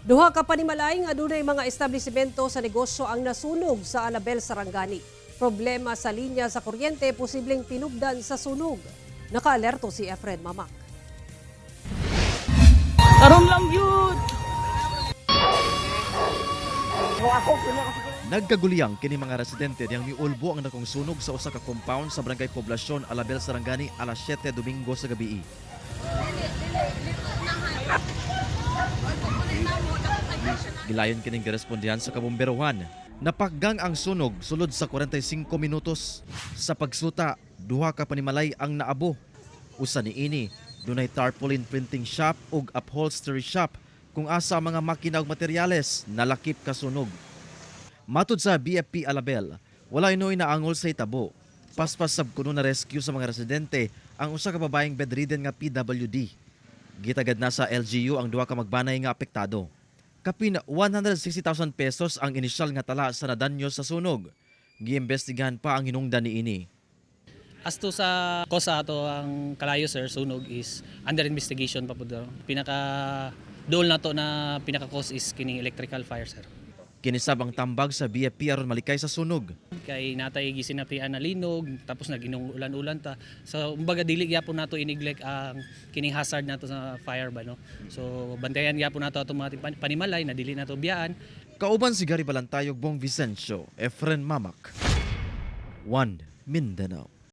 Duha ka panimalay nga adunay mga establisimento sa negosyo ang nasunog sa Alabel, Sarangani. Problema sa linya sa kuryente posibleng tinubdan sa sunog. Nakaalerto si Efren Mamak. Karon lang yun. Nagkaguliyang kini mga residente diyang miulbo ang nakong sunog sa usa ka compound sa Barangay Poblasyon, Alabel, Sarangani alas 7 Domingo sa gabi. Gilayon kining girespondihan sa kabomberohan. Napaggang ang sunog sulod sa 45 minutos. Sa pagsuta, duha ka panimalay ang naabo. Usa niini, dunay tarpaulin printing shop ug upholstery shop kung asa mga makina ug materyales nalakip kasunog. Matud sa BFP Alabel, wala inoy na angol sa itabo. Paspas sab kuno na rescue sa mga residente ang usa ka babaeng bedridden nga PWD. Gitagad na sa LGU ang duha ka magbanay nga apektado. Kapin 160,000 pesos ang inisyal nga tala sa nadanyo sa sunog. Giimbestigahan pa ang hinungdan niini. As to sa kosa ato ang kalayo sir, sunog is under investigation pa po daw. Pinaka dool na to na pinaka cause is kining electrical fire sir. Kinisab ang tambag sa BFP aron malikay sa sunog. Kay natay gisinatian na linog tapos naginung ulan-ulan ta. So umbaga dili gyapon nato i-neglect ang kining hazard nato sa fire ba no. So bantayan gyapon nato atong mga panimalay na dili nato biyaan. Kauban si Gary Balantayog, Bong Vicencio, Efren Mamak, One Mindanao.